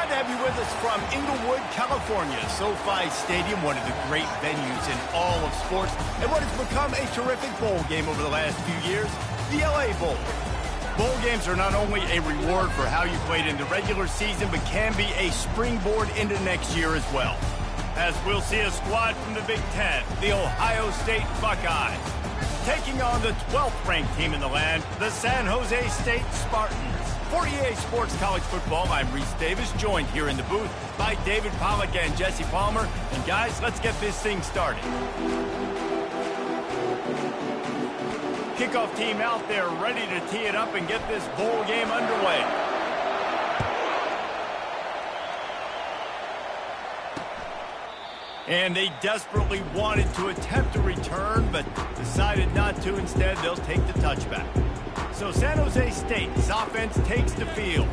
Glad to have you with us from Inglewood, California. SoFi Stadium, one of the great venues in all of sports, and what has become a terrific bowl game over the last few years, the LA Bowl. Bowl games are not only a reward for how you played in the regular season, but can be a springboard into next year as well. As we'll see a squad from the Big Ten, the Ohio State Buckeyes, taking on the 12th-ranked team in the land, the San Jose State Spartans. For EA Sports College Football, I'm Reese Davis, joined here in the booth by David Pollack and Jesse Palmer. And guys, let's get this thing started. Kickoff team out there ready to tee it up and get this bowl game underway. And they desperately wanted to attempt a return, but decided not to. Instead, they'll take the touchback. So San Jose State's offense takes the field.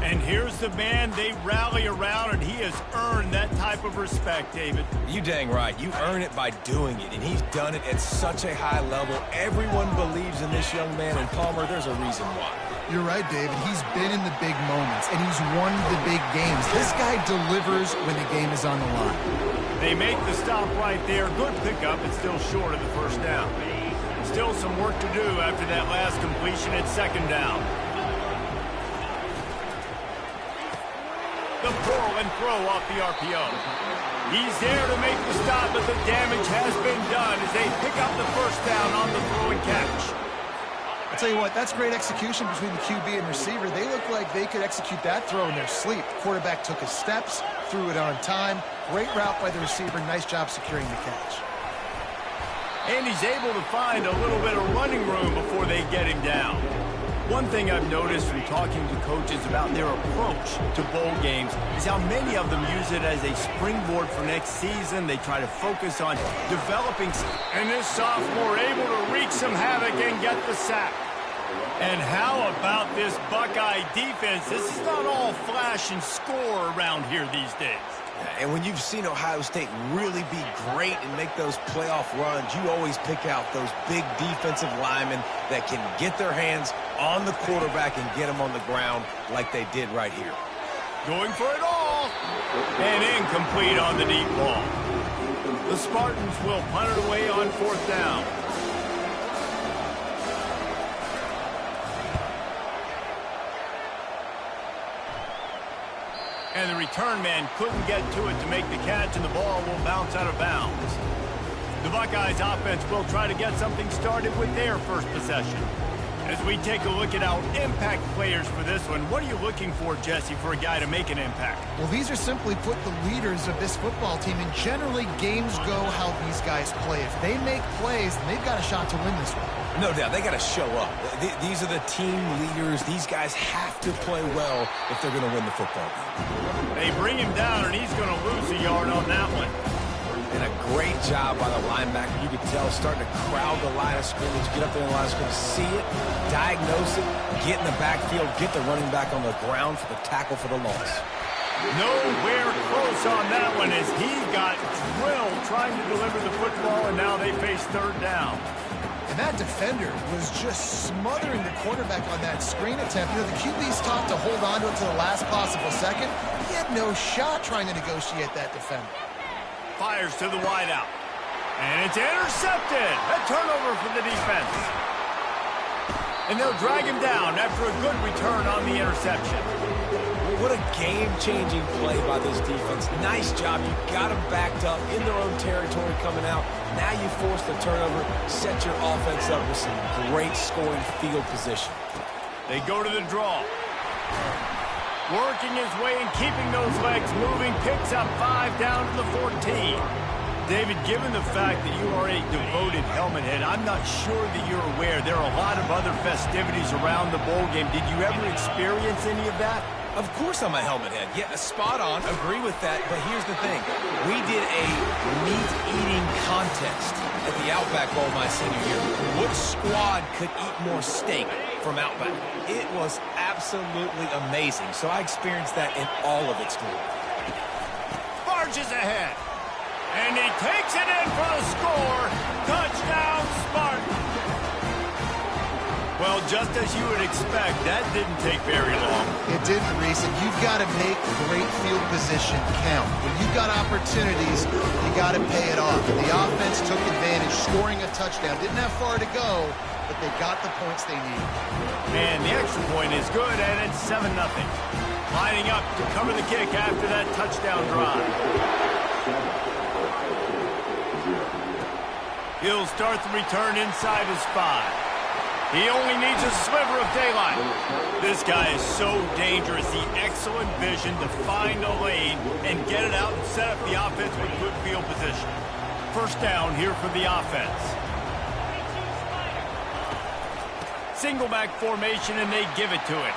And here's the man they rally around, and he has earned that type of respect, David. You dang right. You earn it by doing it, and he's done it at such a high level. Everyone believes in this young man, and Palmer, there's a reason why. You're right, David. He's been in the big moments, and he's won the big games. This guy delivers when the game is on the line. They make the stop right there. Good pickup. It's still short of the first down. Still some work to do after that last completion at second down. The pull and throw off the RPO. He's there to make the stop, but the damage has been done as they pick up the first down on the throw and catch. I'll tell you what, that's great execution between the QB and receiver. They look like they could execute that throw in their sleep. The quarterback took his steps, threw it on time. Great route by the receiver. Nice job securing the catch. And he's able to find a little bit of running room before they get him down. One thing I've noticed from talking to coaches about their approach to bowl games is how many of them use it as a springboard for next season. They try to focus on developing. And this sophomore able to wreak some havoc and get the sack. And how about this Buckeye defense? This is not all flash and score around here these days. And when you've seen Ohio State really be great and make those playoff runs, you always pick out those big defensive linemen that can get their hands on the quarterback and get him on the ground like they did right here. Going for it all. And incomplete on the deep ball. The Spartans will punt it away on fourth down. And the return man couldn't get to it to make the catch, and the ball will bounce out of bounds. The Buckeyes offense will try to get something started with their first possession. As we take a look at our impact players for this one, what are you looking for, Jesse, for a guy to make an impact? Well, these are simply put the leaders of this football team, and generally games go how these guys play. If they make plays, then they've got a shot to win this one. No doubt, they got to show up. These are the team leaders. These guys have to play well if they're going to win the football game. They bring him down, and he's going to lose a yard on that one. And a great job by the linebacker. You could tell starting to crowd the line of scrimmage, get up there in the line of scrimmage, see it, diagnose it, get in the backfield, get the running back on the ground for the tackle for the loss. Nowhere close on that one as he got drilled trying to deliver the football, and now they face third down. And that defender was just smothering the quarterback on that screen attempt. You know, the QB's taught to hold on to it to the last possible second. He had no shot trying to negotiate that defender. Fires to the wideout. And it's intercepted. A turnover for the defense. And they'll drag him down after a good return on the interception. What a game-changing play by this defense. Nice job. You got them backed up in their own territory coming out. Now you force the turnover, set your offense up with some great scoring field position. They go to the draw. Working his way and keeping those legs moving, picks up 5 down to the 14. David, given the fact that you are a devoted helmet head, I'm not sure that you're aware there are a lot of other festivities around the bowl game. Did you ever experience any of that? Of course I'm a helmet head. Yeah, spot on. Agree with that. But here's the thing. We did a meat-eating contest at the Outback Bowl my senior year. Which squad could eat more steak from Outback? It was absolutely amazing. So I experienced that in all of its glory. Barges ahead. And he takes it in for the score. Touchdown, Spartans. Well, just as you would expect, that didn't take very long. It didn't, Reese, and you've got to make great field position count. When you've got opportunities, you got to pay it off. And the offense took advantage, scoring a touchdown. Didn't have far to go, but they got the points they needed. And the extra point is good, and it's 7-0. Lining up to cover the kick after that touchdown drive. He'll start the return inside his 5. He only needs a sliver of daylight. This guy is so dangerous. The excellent vision to find a lane and get it out and set up the offense with good field position. First down here for the offense. Single back formation, and they give it to him.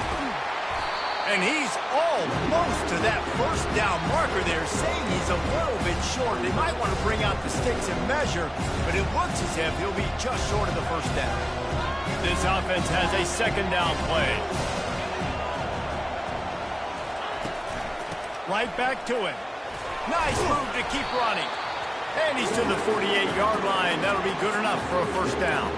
And he's almost to that first down marker there, saying he's a little bit short. They might want to bring out the sticks and measure, but it looks as if he'll be just short of the first down. This offense has a second down play. Right back to him. Nice move to keep running. And he's to the 48-yard line. That'll be good enough for a first down.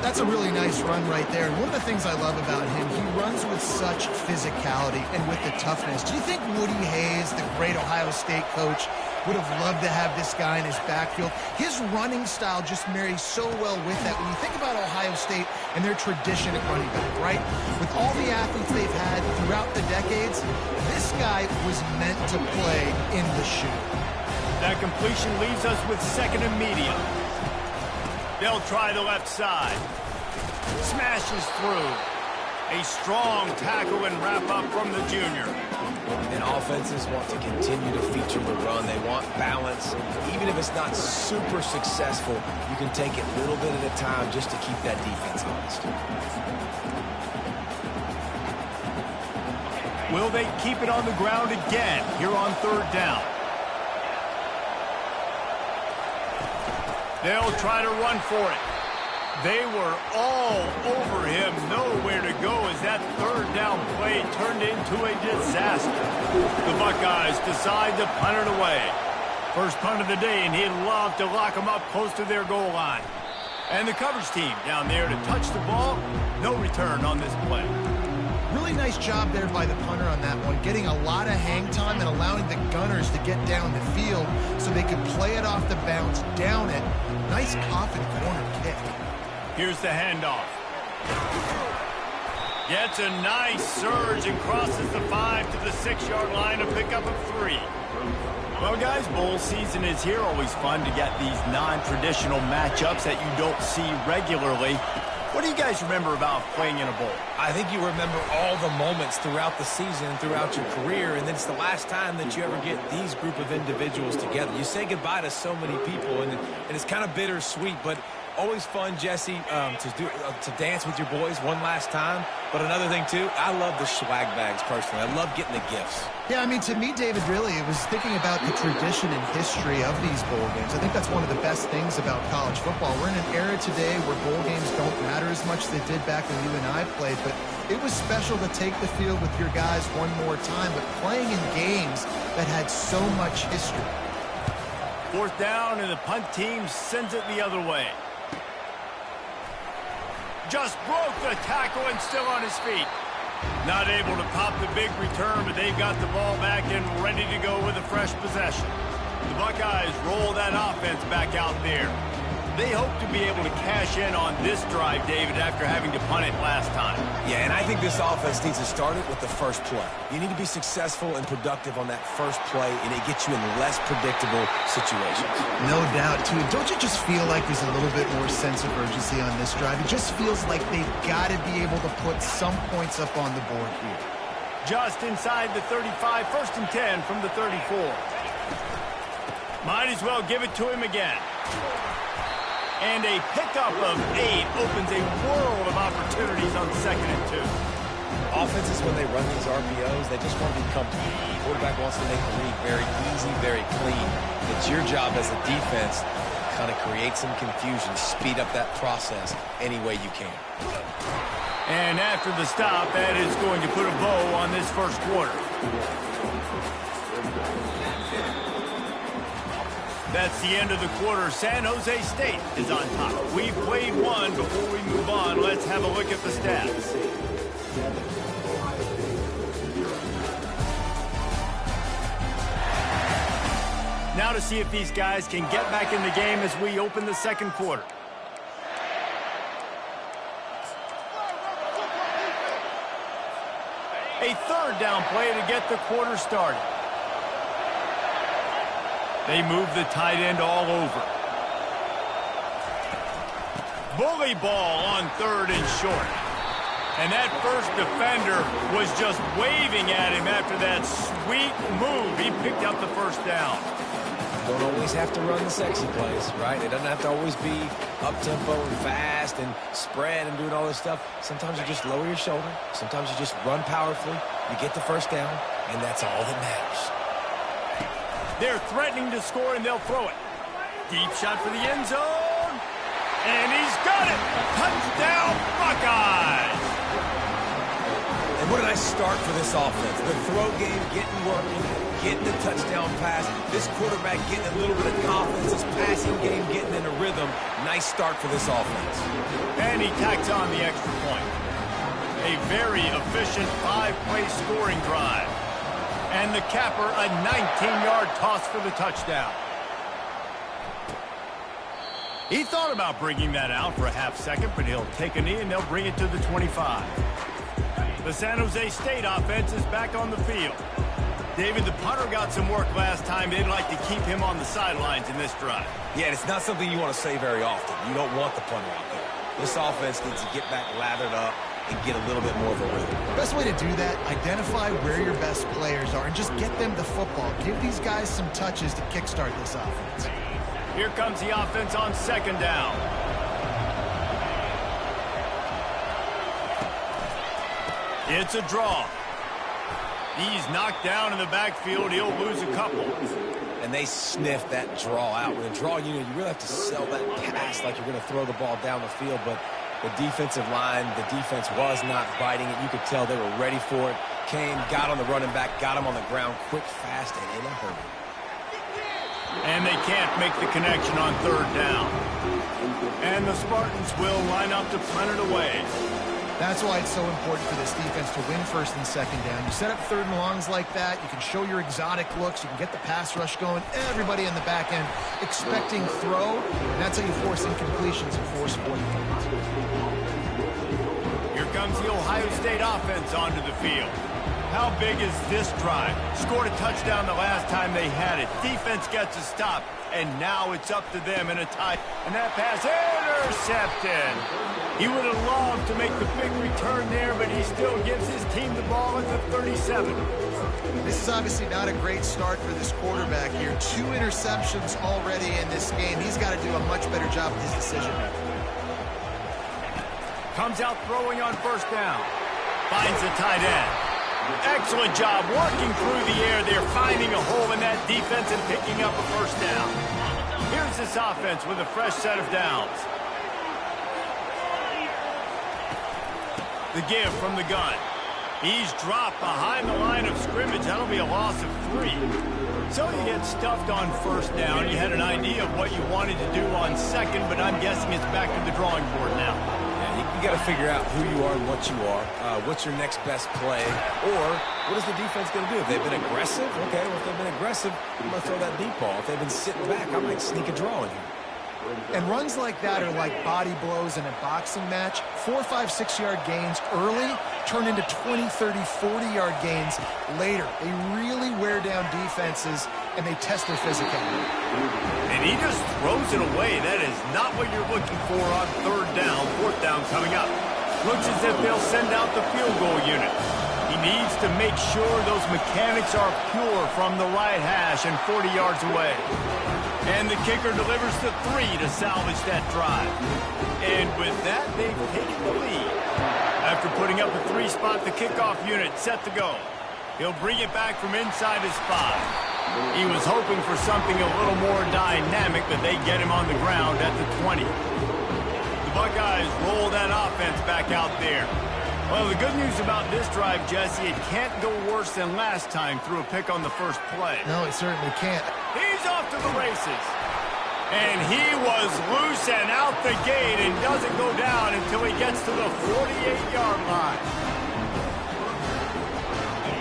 That's a really nice run right there. And one of the things I love about him, he runs with such physicality and with the toughness. Do you think Woody Hayes, the great Ohio State coach, would have loved to have this guy in his backfield? His running style just marries so well with that. When you think about Ohio State and their tradition at running back, right? With all the athletes they've had throughout the decades, this guy was meant to play in the shoe. That completion leaves us with second and medium. They'll try the left side. Smashes through. A strong tackle and wrap up from the junior. And offenses want to continue to feature the run. They want balance. Even if it's not super successful, you can take it a little bit at a time just to keep that defense honest. Will they keep it on the ground again here on third down? They'll try to run for it. They were all over him, nowhere to go as that third down play turned into a disaster. The Buckeyes decide to punt it away. First punt of the day, and he'd love to lock them up close to their goal line. And the coverage team down there to touch the ball. No return on this play. Really nice job there by the punter on that one, getting a lot of hang time and allowing the gunners to get down the field so they could play it off the bounce, down it. Nice coffin corner kick. Here's the handoff. Gets a nice surge and crosses the 5 to the 6-yard line, a pickup of 3. Well, guys, bowl season is here. Always fun to get these non-traditional matchups that you don't see regularly. What do you guys remember about playing in a bowl? I think you remember all the moments throughout the season, throughout your career, and then it's the last time that you ever get these group of individuals together. You say goodbye to so many people, and it's kind of bittersweet, but always fun, Jesse, to dance with your boys one last time. But another thing, too, I love the swag bags, personally. I love getting the gifts. Yeah, I mean, to me, David, really, it was thinking about the tradition and history of these bowl games. I think that's one of the best things about college football. We're in an era today where bowl games don't matter as much as they did back when you and I played, but it was special to take the field with your guys one more time, but playing in games that had so much history. Fourth down, and the punt team sends it the other way. Just broke the tackle and still on his feet. Not able to pop the big return, but they've got the ball back and ready to go with a fresh possession. The Buckeyes roll that offense back out there. They hope to be able to cash in on this drive, David, after having to punt it last time. Yeah, and I think this offense needs to start it with the first play. You need to be successful and productive on that first play, and it gets you in less predictable situations. No doubt, too. Don't you just feel like there's a little bit more sense of urgency on this drive? It just feels like they've got to be able to put some points up on the board here. Just inside the 35, first and 10 from the 34. Might as well give it to him again. And a pickup of 8 opens a world of opportunities on second and 2. Offenses, when they run these RPOs, they just want to be comfortable. The quarterback wants to make the read very easy, very clean. It's your job as a defense to kind of create some confusion, speed up that process any way you can. And after the stop, that is going to put a bow on this first quarter. That's the end of the quarter. San Jose State is on top. We've played one. Before we move on, let's have a look at the stats. Now to see if these guys can get back in the game as we open the second quarter. A third down play to get the quarter started. They move the tight end all over. Bully ball on third and short. And that first defender was just waving at him after that sweet move. He picked up the first down. Don't always have to run the sexy plays, right? It doesn't have to always be up-tempo and fast and spread and doing all this stuff. Sometimes you just lower your shoulder. Sometimes you just run powerfully. You get the first down, and that's all that matters. They're threatening to score, and they'll throw it. Deep shot for the end zone. And he's got it. Touchdown, Buckeyes. And what a nice start for this offense. The throw game getting working, getting the touchdown pass. This quarterback getting a little bit of confidence. This passing game getting in a rhythm. Nice start for this offense. And he tacks on the extra point. A very efficient 5-play scoring drive. And the capper, a 19-yard toss for the touchdown. He thought about bringing that out for a half second, but he'll take a knee and they'll bring it to the 25. The San Jose State offense is back on the field. David, the punter got some work last time. They'd like to keep him on the sidelines in this drive. Yeah, it's not something you want to say very often. You don't want the punter out there. This offense needs to get back lathered up and get a little bit more of a rhythm. Best way to do that, identify where your best players are and just get them the football. Give these guys some touches to kickstart this offense. Here comes the offense on second down. It's a draw. He's knocked down in the backfield. He'll lose a couple. And they sniff that draw out. With a draw unit, you really have to sell that pass like you're going to throw the ball down the field. But the defensive line, the defense was not biting it. You could tell they were ready for it. Came, got on the running back, got him on the ground quick, fast, and in a hurry. And they can't make the connection on third down. And the Spartans will line up to punt it away. That's why it's so important for this defense to win first and second down. You set up third and longs like that. You can show your exotic looks. You can get the pass rush going. Everybody in the back end expecting throw. And that's how you force incompletions and force 40 points. Here comes the Ohio State offense onto the field. How big is this drive? Scored a touchdown the last time they had it. Defense gets a stop. And now it's up to them in a tie. And that pass intercepted. He would have loved to make the big return there, but he still gives his team the ball at the 37. This is obviously not a great start for this quarterback here. 2 interceptions already in this game. He's got to do a much better job with his decision making. Comes out throwing on first down. Finds the tight end. Excellent job working through the air. They're finding a hole in that defense and picking up a first down. Here's this offense with a fresh set of downs. The give from the gun. He's dropped behind the line of scrimmage. That'll be a loss of 3. So you get stuffed on first down. You had an idea of what you wanted to do on second, but I'm guessing it's back to the drawing board now. You got to figure out who you are and what you are. What's your next best play? Or what is the defense going to do? If they've been aggressive, okay, well, if they've been aggressive, I'm going to throw that deep ball. If they've been sitting back, I might sneak a draw in here. And runs like that are like body blows in a boxing match. 4, 5, 6-yard gains early turn into 20, 30, 40-yard gains later. They really wear down defenses, and they test their physicality. And he just throws it away. That is not what you're looking for on third down. Fourth down coming up. Looks as if they'll send out the field goal unit. He needs to make sure those mechanics are pure from the right hash and 40 yards away. And the kicker delivers the 3 to salvage that drive. And with that, they've taken the lead. After putting up a 3-spot, the kickoff unit set to go. He'll bring it back from inside his 5. He was hoping for something a little more dynamic, but they get him on the ground at the 20. The Buckeyes roll that offense back out there. Well, the good news about this drive, Jesse, it can't go worse than last time through a pick on the first play. No, it certainly can't. He's off to the races. And he was loose and out the gate and doesn't go down until he gets to the 48-yard line.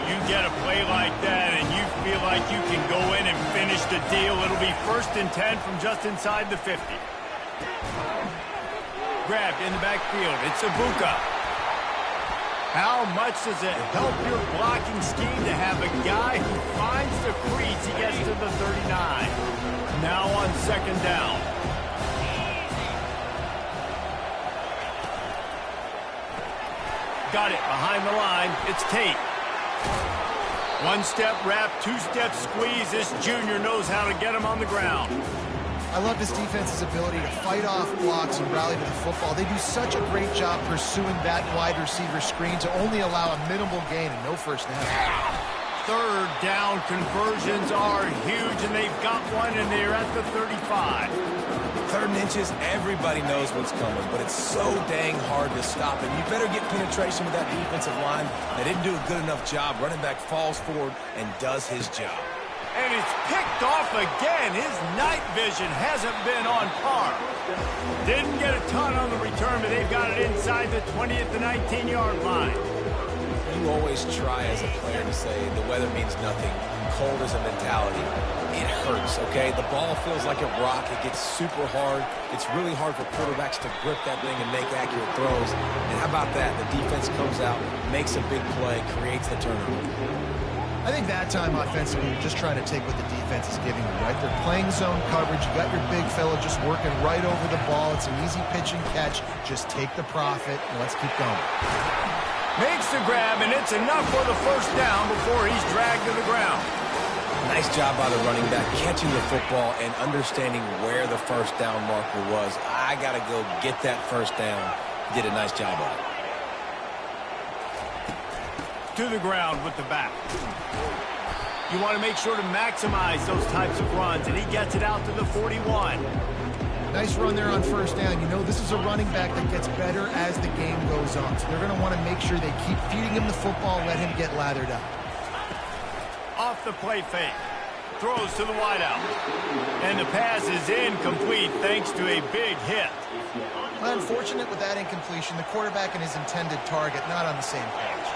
You get a play like that and you feel like you can go in and finish the deal. It'll be 1st and 10 from just inside the 50. Grabbed in the backfield. It's Ibuka. How much does it help your blocking scheme to have a guy who finds the crease? He gets to the 39. Now on 2nd down. Got it behind the line. It's Tate. 1-step wrap, 2-step squeeze. This junior knows how to get him on the ground. I love this defense's ability to fight off blocks and rally to the football. They do such a great job pursuing that wide receiver screen to only allow a minimal gain and no first down. 3rd down conversions are huge, and they've got one, and they're at the 35. 3rd and inches, everybody knows what's coming, but it's so dang hard to stop it. You better get penetration with that defensive line. They didn't do a good enough job. Running back falls forward and does his job. And it's picked off again. His night vision hasn't been on par. Didn't get a ton on the return, but they've got it inside the 20 at the 19-yard line. You always try as a player to say the weather means nothing. Cold is a mentality. It hurts, okay? The ball feels like a rock. It gets super hard. It's really hard for quarterbacks to grip that thing and make accurate throws. And how about that? The defense comes out, makes a big play, creates the turnover. I think that time offensively, you're just trying to take what the defense is giving you, right? They're playing zone coverage. You got your big fella just working right over the ball. It's an easy pitch and catch. Just take the profit, and let's keep going. Makes the grab, and it's enough for the 1st down before he's dragged to the ground. Nice job by the running back, catching the football and understanding where the 1st down marker was. I got to go get that 1st down. He did a nice job of it. To the ground with the back. You want to make sure to maximize those types of runs, and he gets it out to the 41. Nice run there on 1st down. You know, this is a running back that gets better as the game goes on, so they're going to want to make sure they keep feeding him the football, let him get lathered up. Off the play fake. Throws to the wideout. And the pass is incomplete thanks to a big hit. Unfortunate with that incompletion. The quarterback and his intended target not on the same page.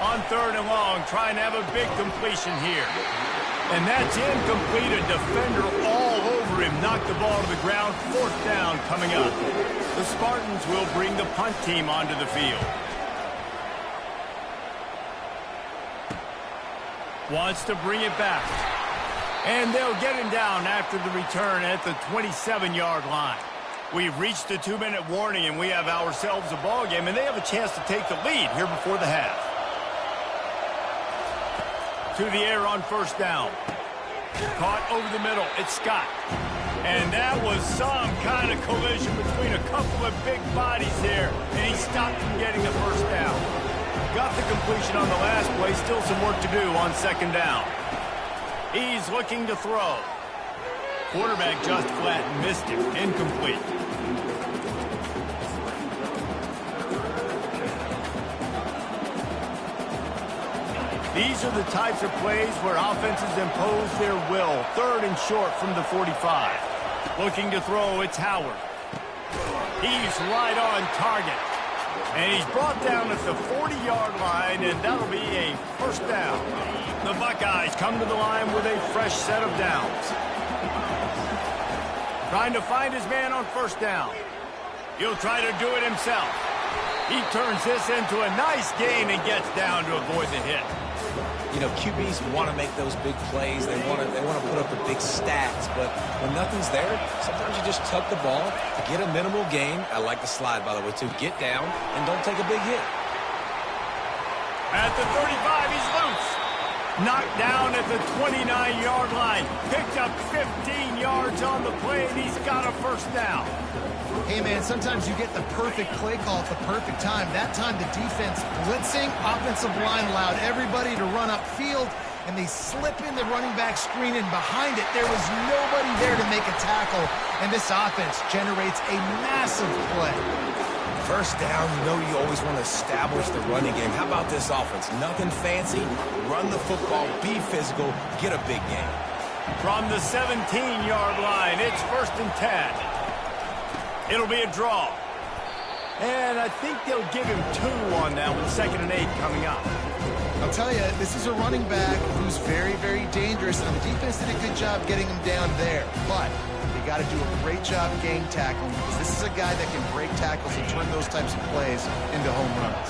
On 3rd and long, trying to have a big completion here. And that's incomplete. A defender all over him. Knocked the ball to the ground. 4th down coming up. The Spartans will bring the punt team onto the field. Wants to bring it back. And they'll get him down after the return at the 27-yard line. We've reached the 2-minute warning, and we have ourselves a ball game, and they have a chance to take the lead here before the half. To the air on 1st down. Caught over the middle. It's Scott. And that was some kind of collision between a couple of big bodies there, and he stopped from getting the 1st down. Got the completion on the last play. Still some work to do on 2nd down. He's looking to throw. Quarterback just flat missed it. Incomplete. These are the types of plays where offenses impose their will. 3rd and short from the 45. Looking to throw, it's Howard. He's right on target. And he's brought down at the 40-yard line, and that'll be a 1st down. The Buckeyes come to the line with a fresh set of downs. Trying to find his man on 1st down. He'll try to do it himself. He turns this into a nice gain and gets down to avoid the hit. You know, QBs want to make those big plays. They want to put up the big stats. But when nothing's there, sometimes you just tuck the ball, get a minimal gain. I like the slide, by the way, too. Get down and don't take a big hit. At the 35, he's loose. Knocked down at the 29-yard line. Picked up 15 yards on the play, and he's got a 1st down. Hey, man, sometimes you get the perfect play call at the perfect time. That time the defense blitzing, offensive line allowed everybody to run upfield, and they slip in the running back screen, and behind it, there was nobody there to make a tackle, and this offense generates a massive play. First down, you know you always want to establish the running game. How about this offense? Nothing fancy. Run the football, be physical, get a big gain. From the 17-yard line, it's 1st and 10. It'll be a draw. And I think they'll give him 2 on that with 2nd and 8 coming up. I'll tell you, this is a running back who's very, very dangerous, and the defense did a good job getting him down there. But you got to do a great job gang tackling, because this is a guy that can break tackles and turn those types of plays into home runs.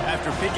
After picking